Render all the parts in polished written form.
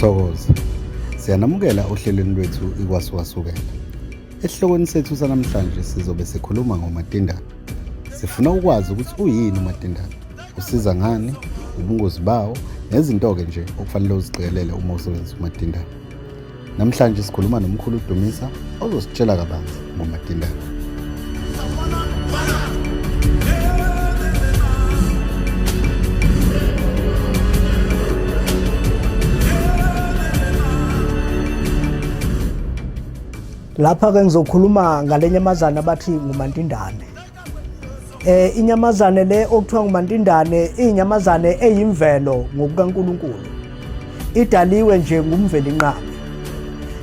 Sithokoze. Siyanamukela ohlelweni lwethu ikwasukasukela. Esihlokweni sethu sanamhlanje sizobe sikhuluma ngomatindane. Sifuna ukwazi ukuthi uyini umatindane, usiza ngani, ubungozi bawo, nezinto-ke nje okufanele uziqikelele uma usebenzisa umatindane. Namhlanje sikhuluma nomkhulu Dumisa ozositshela kabanzi ngomatindane. Lapha ke ngizokhuluma ngale nyamazana abathi ngumatindane. Inyamazane le okuthiwa ngumatindane inyamazane eyimvelo ngokukaNkulunkulu. Idaliwe nje ngumveli nqaba.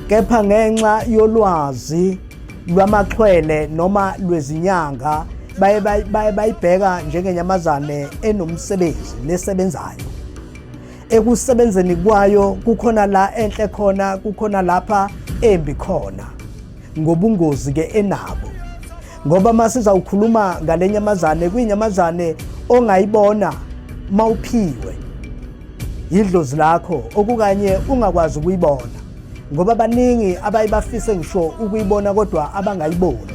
Kepha ngenxa yolwazi lwamaxhwele noma lwezinyanga bayibheka njengenyamazane enomsebenzi nesebenzayo. Ekusebenzeni kwayo kukhona la enhle khona, kukhona lapha embi khona. Ngobungozi ke enabo, ngoba masiza ukhuluma ngale nyamazane kuyinyamazane ongayibona mawuphiwe idlozi lakho okukanye ungakwazi ukuyibona, ngoba baningi abayibafise ngisho ukuyibona kodwa abangayiboni.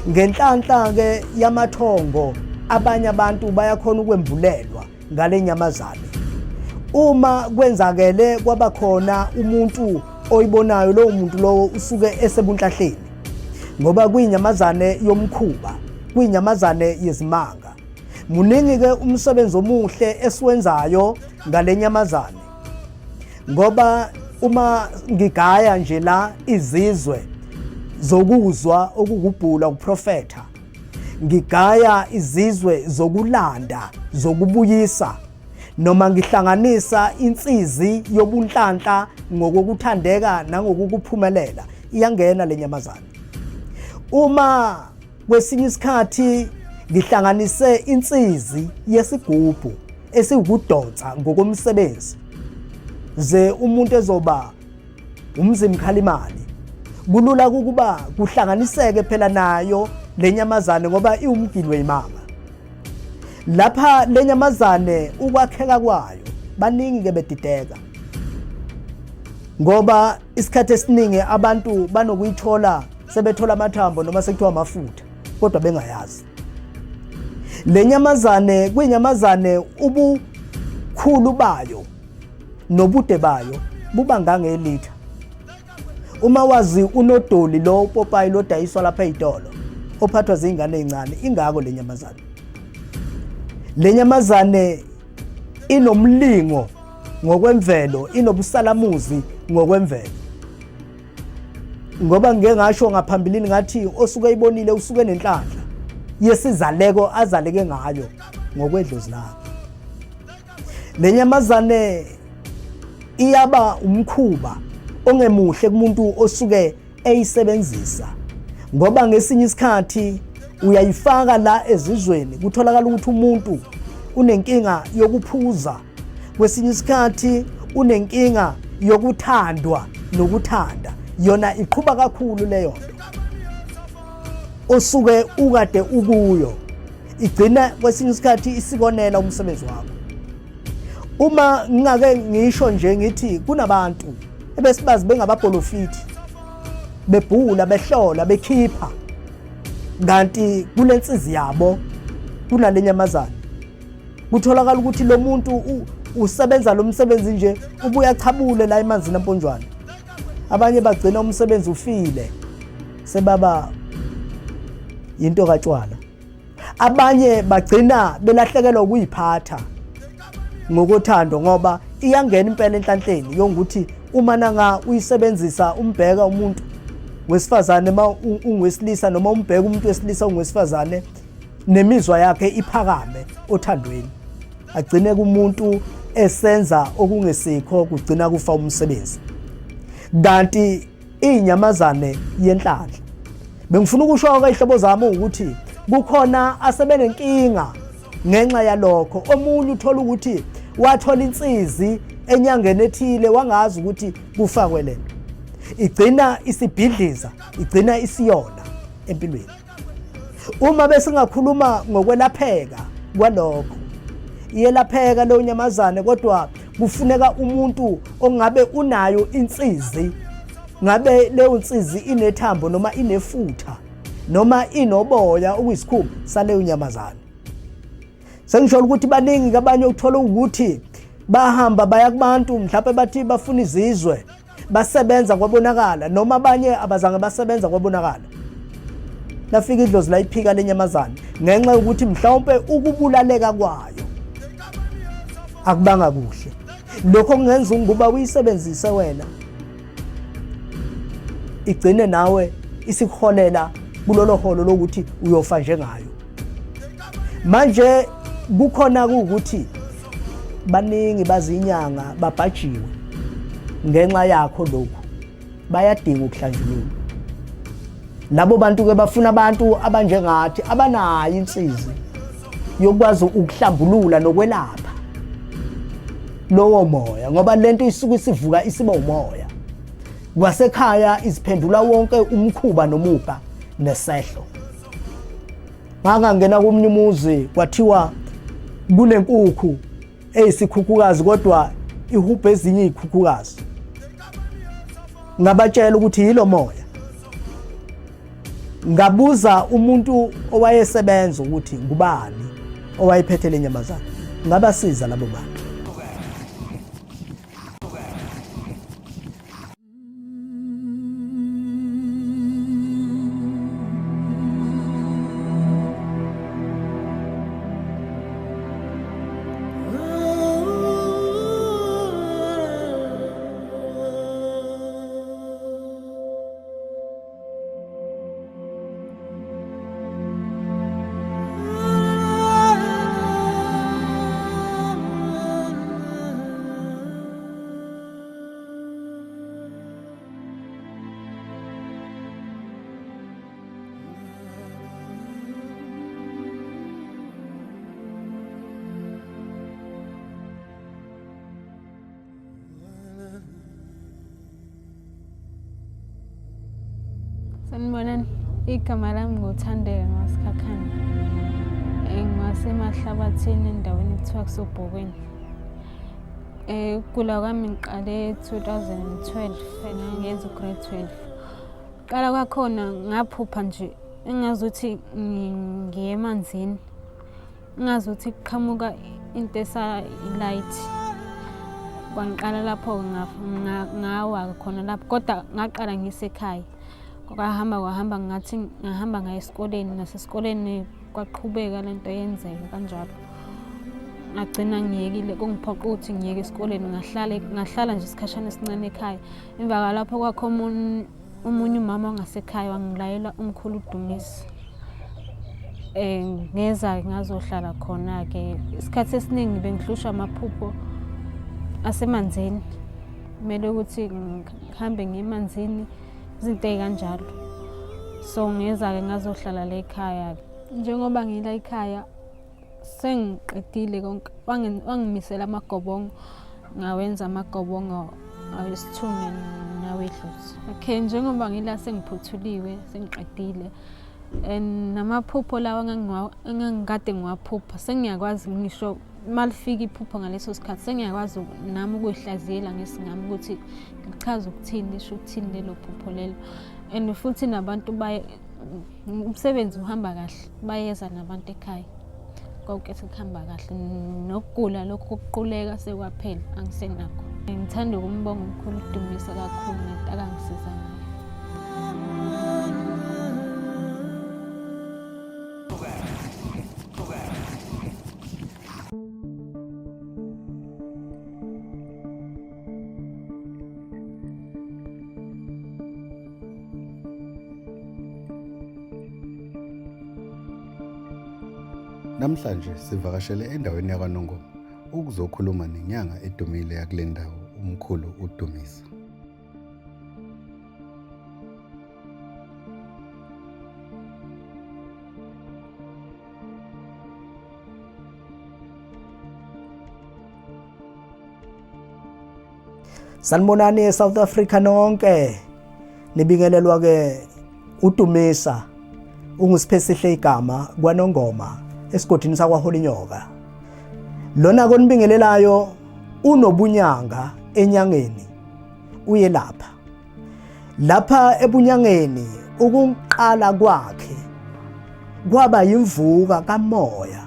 Ngenhlanhla ke yamathongo abanye abantu bayakhona ukwembulelwa ngale nyamazane. Uma kwenzakele kwaba khona umuntu oyibonayo, lowo muntu lowo usuke esebunhlahleni, ngoba kuyinyamazane yomkhuba, kuyinyamazane yezimanga. Muningi ke umsebenzi omuhle esiwenzayo ngale nyamazane, ngoba uma ngigaya nje la izizwe zokuzwa okugubhula ukuprofetha, ngigaya izizwe zokulanda zokubuyisa, noma ngihlanganisa insizi yobunhlanhla ngokukuthandeka nangokukuphumelela, iyangena le nyamazane. Uma kwesinye isikhathi ngihlanganise insizi yesigubhu esiwukudonsa ngokomsebenzi, ze umuntu ezoba umzimkhalimali, kulula ukuba kuhlanganiseke phela nayo le nyamazane ngoba iwumgili weyimanga. Lapha le nyamazane ukwakheka kwayo baningi ke bedideka, ngoba isikhathi esiningi abantu banokuyithola sebethola amathambo noma sekuthiwa amafutha kodwa bengayazi. Le nyamazane kuyinyamazane ubukhulu bayo nobude bayo buba ngangelitha. Uma wazi unodoli lo Popayi lo dayiswa lapha ezitolo ophathwa zingane ezincane, ingako le nyamazane. Le nyamazane inomlingo ngokwemvelo, inobusalamuzi ngokwemvelo, ngoba ngeke ngasho ngaphambilini ngathi osuke eyibonile usuke nenhlanhla yesizaleko azaleke ngayo ngokwedlozi lakhe. Le nyamazane iyaba umkhuba ongemuhle kumuntu osuke eyisebenzisa, ngoba ngesinye isikhathi uyayifaka la ezizweni kutholakala ukuthi umuntu unenkinga yokuphuza, kwesinye isikhathi unenkinga yokuthandwa nokuthanda, yona iqhuba kakhulu leyo nto osuke ukade ukuyo, igcina kwesinye isikhathi isikonela umsebenzi wakho. Uma ngingake ngisho nje ngithi kunabantu ebesibazi bengababholofithi, bebhula, behlola, bekhipha, kanti kule nsizi yabo kunale nyamazane. Kutholakala ukuthi lo muntu usebenza lo msebenzi nje ubuya chabule la emanzini amponjwana. Abanye bagcina umsebenzi ufile sebaba into katshwala. Abanye bagcina belahlekelwa ukuyiphatha ngokuthando, ngoba iyangena impela enhlanhleni yokuthi uma nanga uyisebenzisa umbheka umuntu wesifazane ma ungowesilisa, noma umbheka umuntu wesilisa ungowesifazane, nemizwa yakhe iphakame othandweni, agcine kumuntu esenza okungesikho, kugcina kufa umsebenzi. Kanti inyamazane yenhlanhla, bengifuna ukusho ke ihlobo zami ukuthi kukhona asebenenkinga ngenxa yalokho. Omunye uthola ukuthi wathola insizi enyangeni ethile wangazi ukuthi kufakwe lento, igcina isibhidliza, igcina isiyona empilweni. Uma besingakhuluma ngokwelapheka kwalokho, iyelapheka leyo nyamazane, kodwa kufuneka umuntu ongabe unayo insizi, ngabe leyo nsizi inethambo noma inefutha noma inoboya okuyisikhumba saleyo nyamazana. Sengisho ukuthi baningi abanye uthola ukuthi bahamba baya kubantu mhlawumbe bathi bafuna izizwe, basebenza kwabonakala noma abanye abazange basebenza kwabonakala. Lafika idlozi la iphika lenyamazana ngenxa yokuthi mhlawumbe ukubulaleka kwayo akubanga kuhle. Lokho kungenza ukuba uyisebenzise wena igcine nawe isikholela kulolo holo lokuthi uyofa njengayo. Manje kukhona ukuthi baningi bazinyanga babhajiwe ngenxa yakho lokho, bayadinga ukuhlanjululwa. Labo bantu ke bafuna abantu abanjengathi abanayo insizi yokwazi ukuhlambulula nokwelapha lowo moya, ngoba lento isuke isivuka isiba umoya. Kwasekhaya iziphendula wonke umkhuba nomuga nesehlo. Ngangena kumnye umuzi kwathiwa kunenkukhu eyisikhukhukazi kodwa ihubhe ezinye izikhukhukazi. Ngabatshela ukuthi yilo moya. Ngabuza umuntu owayesebenza ukuthi ngubani owayephethe lenyamazana. Ngabasiza labo bantu. Sanibonani, igama lami ngothandeka ngasikhakhana. Ngasemahlabathini endaweni ekuthiwa kusobhokweni. Ukugula kwami ngiqale 2012 ngenza ugrade 12. Qala kwakhona ngaphupha nje engazuthi ngiye emanzini. Ngazuthi kuqhamuka into esa light. Kwangiqala lapho ngawa khona lapho kodwa ngaqala ngisekhaya. Kwahamba ngathi ngahamba ngaye esikoleni, nasesikoleni kwaqhubeka lento yenzeka kanjalo. Ngagcina ngiyekile, kungiphoqa ukuthi ngiyeke esikoleni, ngahlala nje isikhashana esincane ekhaya. Emva kwalapho kwakho umunye umama ongasekhaya wangilayela umkhulu Dumisa. Ngeza ngazohlala khona ke. Isikhathi esiningi bengihlushwa amaphupho asemanzini. Kumele ukuthi ngihambe ngemanzini izinto kanjalo. So ngeza-ke ngazohlala la ekhaya. Njengoba ngila ekhaya sengiqedile konke, wangimisela amagobongo, ngawenza amagobongo awesithunywa nawedlozi. Okay, njengoba ngila sengiphuthuliwe, sengiqedile. Namaphupho lawa engangikade ngiwaphupha sengiyakwazi ngisho malifika iphupho ngaleso sikhathi sengiyakwazi nami ukuyihlaziyela ngesingami ukuthi ngichaza ukuthini, lisho ukuthini lelo phupho lelo. And futhi nabantu umsebenzi uhamba kahle, bayeza nabantu ekhaya. Konke sekuhamba kahle, nokugula lokho kuquleka sekwaphela angisenakho. Ngithanda ukumbonga umkhulu Dumisa kakhulu ngento akangisiza ngayo. Namhlanje sivakashele endaweni yakwaNongoma ukuzokhuluma nenyanga edumile yakule ndawo, umkhulu uDumisa. Sanibonani eSouth Africa nonke. Nibingelelwa ke uDumisa ungusiphethe igama kwaNongoma esigodini sakwaHolinyoka. Lona konibingelelayo unobunyanga enyangeni uyelapha. Lapha ebunyangeni ukuqala kwakhe kwaba yimvuka kamoya,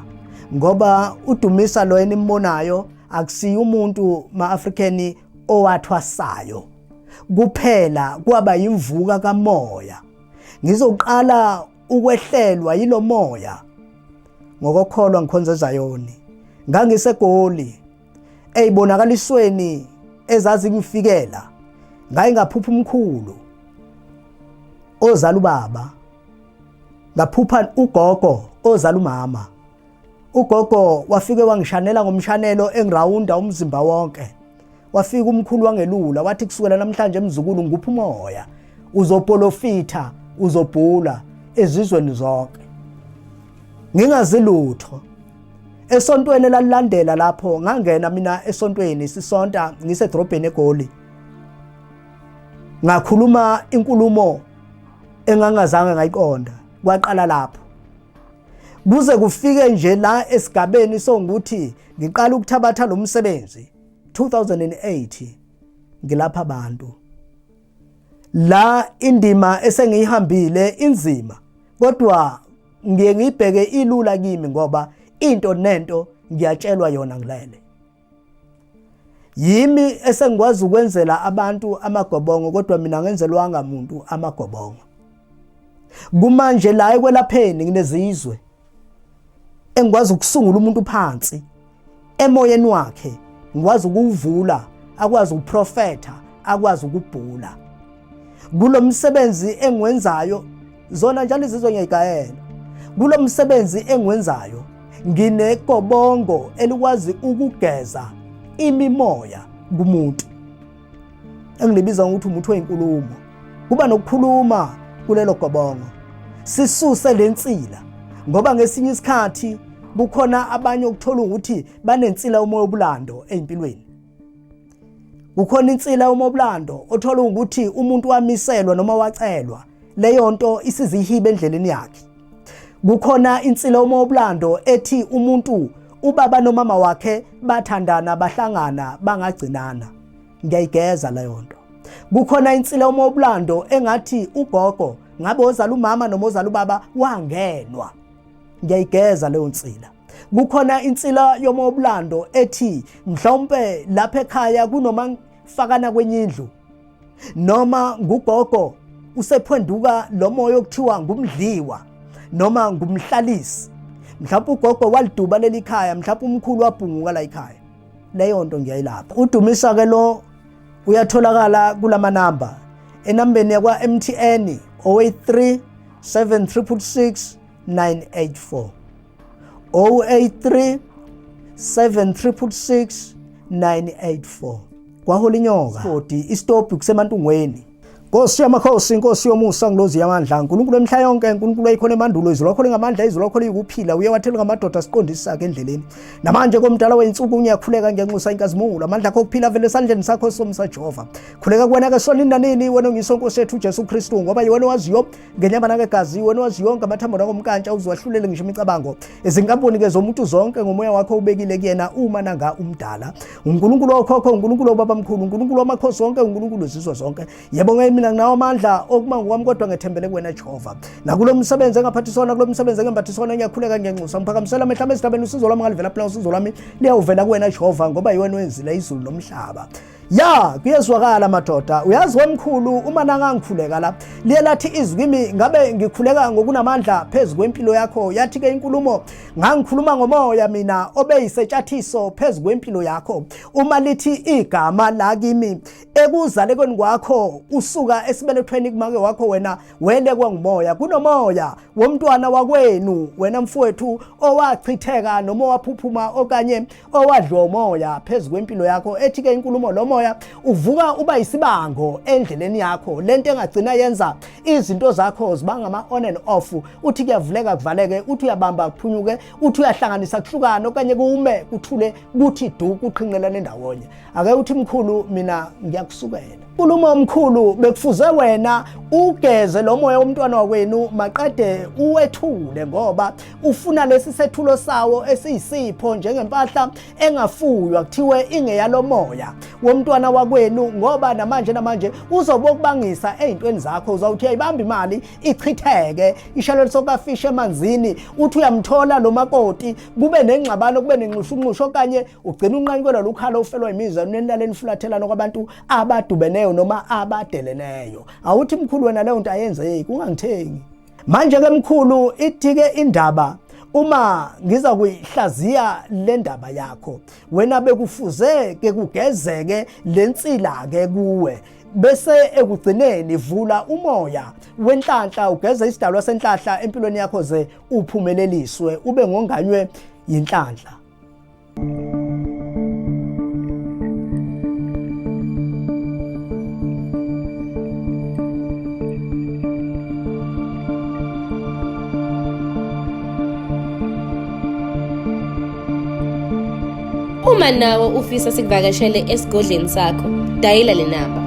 ngoba uDumisa lo enimbonayo akusiyo umuntu ma-African owathwasayo kuphela, kwaba yimvuka kamoya. Ngizoqala ukwehlelwa yilo moya ngokukholwa ngikhonza eZayoni. Ngangisegoli eyibonakalisweni ezazi ngifikela, ngaphupha umkhulu ozala ubaba, ngaphupha ugogo ozala umama. Ugogo wafike wangishanela ngomshanelo engirawunda umzimba wonke. Wafika umkhulu wangelula wathi kusukela namhlanje emzukulu ngupha umoya, uzopolofitha, uzobhula ezizweni zonke. Ngingazi lutho. Esontweni lalilandela lapho ngangena mina esontweni sisonta ngisedrobheni eGoli. Ngakhuluma inkulumo engangazange ngayiqonda, kwaqala lapho. Kuze kufike nje la esigabeni songukuthi ngiqala ukuthabatha lo msebenzi 2008 ngilapha abantu. La indima esengiyihambile inzima, kodwa ngiye ngibheke ilula kimi ngoba into nento ngiyatshelwa yona ngilele. Yimi esengikwazi ukwenzela abantu amagobongo, kodwa mina ngenzelwanga umuntu amagobongo. Kumanje la ekwelapheni nginezizwe engikwazi ukusungula umuntu phansi emoyeni wakhe, ngikwazi ukuvula, akwazi ukuprofetha, akwazi ukubhula. Kulo msebenzi engiwenzayo, zona njalo izizwe ngiyayigayela. Kulo msebenzi engiwenzayo nginegobongo elikwazi ukugeza imimoya kumuntu. Engilibiza ngokuthi umuntu weyinkulumo. Kuba nokukhuluma kulelo gobongo. Sisuse lensila, ngoba ngesinye isikhathi kukhona abanye ukuthola ukuthi banensila umoya obulando empilweni. Kukhona insila umoya obulando othola ukuthi umuntu wamiselwa noma wacelwa, leyo nto isizihibe endleleni yakhe. Kukhona insila umoya obulando ethi umuntu ubaba nomama wakhe bathandana, bahlangana, bangagcinana. Ngiyayigeza leyo nto. Kukhona insila umoya obulando engathi ugogo ngabe ozala umama noma ozala ubaba wangenwa. Ngiyayigeza leyo nsila. Kukhona insila yomoya obulando ethi mhlawumbe lapha ekhaya kunoma fakana kwenye indlu, noma ngugogo usephenduka lo moya okuthiwa ngumdliwa noma ngumhlalisi. Mhlawumbe ugogo waliduba leli khaya, mhlawumbe umkhulu wabhunguka la ekhaya. Leyo nto ngiyayilapha. UDumisa ke lo uyatholakala kulama namba. Enambeni yakwa MTN 083 7666 984. 083 7666 984. Kwahole inyoka. Fodi istophu kusemantungweni. Nkosi yamakhosi, Nkosi yomusa, ngilozi yamandla, uNkulunkulu emhla yonke, uNkulunkulu ayikhona emandulu, izulu lakho lingamandla, izulu lakho liyikuphila, uyawathela ngamadoda siqondisa ke endleleni. Namanje komdala weinsuku ngiyakhuleka ngenxusa inkazimulo, amandla akho okuphila vele esandleni sakho somsa Jehova. Khuleka kuwena ke Soni nanini, wena ungiso Nkosi yethu Jesu Kristu, ngoba yiwena owaziyo ngenyama nangegazi, wena owaziyo yonke amathambo nakomkantsha, uziwahlulele ngisho imicabango. Izinkamponi ke zomuntu zonke ngomoya wakho ubekile kuyena uma nanga umdala. uNkulunkulu okhokho, uNkulunkulu obaba mkhulu, uNkulunkulu wamakhosi zonke, uNkulunkulu zizwe zonke. Yebo mina nginawo amandla okuma ngokwami, kodwa ngethembele kuwena Jehova. Nakulo msebenzi engaphathisona, kulo msebenzi engemphathisona, ngiyakhuleka ngenxusa. Ngiphakamisela amehlo ami esidabeni, usizo lwami ngalivela phela, usizo lwami liyawuvela kuwena Jehova, ngoba yiwena wenzile izulu nomhlaba. Ya, kuyezwakala madoda. Uyazi wemkhulu, uma nangangikhuleka la, liye lathi izwi kimi, ngabe ngikhuleka ngokunamandla phezu kwempilo yakho. Yathi ke inkulumo, ngangikhuluma ngomoya mina obeyisetshathiso phezu kwempilo yakho. Uma lithi igama la kimi, ekuzalekweni kwakho usuka esibelethweni kumake wakho, wena welekwa ngumoya. Kunomoya womntwana wakwenu, wena mfowethu, owachitheka noma waphuphuma okanye owadliwa umoya phezu kwempilo yakho. Ethi ke inkulumo, lo moya moya uvuka uba isibango endleleni yakho, lento engagcina yenza izinto zakho ziba ngama on and off, uthi kuyavuleka kuvaleke, uthi uyabamba kuphunyuke, uthi uyahlanganisa kuhlukana okanye kuume kuthule kuthi du kuqhinqelane ndawonye. Ake uthi mkhulu mina ngiyakusukela. Khuluma mkhulu, bekufuze wena ugeze lo moya womntwana wakwenu maqede uwethule ngoba ufuna lesi sethulo sawo esiyisipho njengempahla engafuywa kuthiwe ingeyalo moya womntwana wakwenu, ngoba namanje uzobokubangisa ezintweni zakho. Uzawuthi uyayibamba imali ichitheke, ishalo lisokafisha emanzini, uthi uyamthola lo makoti kube nengxabano, kube nenxushunxusho okanye ugcina unqanyelwa lukhala ufelwa imizwa nenlaleni fulathelana kwabantu abadubene noma abadeleneyo. Awuthi mkhulu wena leyo nto ayenzeki, ungangithengi. Manje ke mkhulu, ithi-ke indaba uma ngiza kuyihlaziya le ndaba yakho, wena bekufuze ke kugezeke lensila ke kuwe, bese ekugcineni vula umoya wenhlanhla, ugeze isidalwa senhlahla empilweni yakho ze uphumeleliswe ube ngonganywe yinhlanhla. Uma nawe ufisa sikuvakashele esigodleni sakho, dayila le namba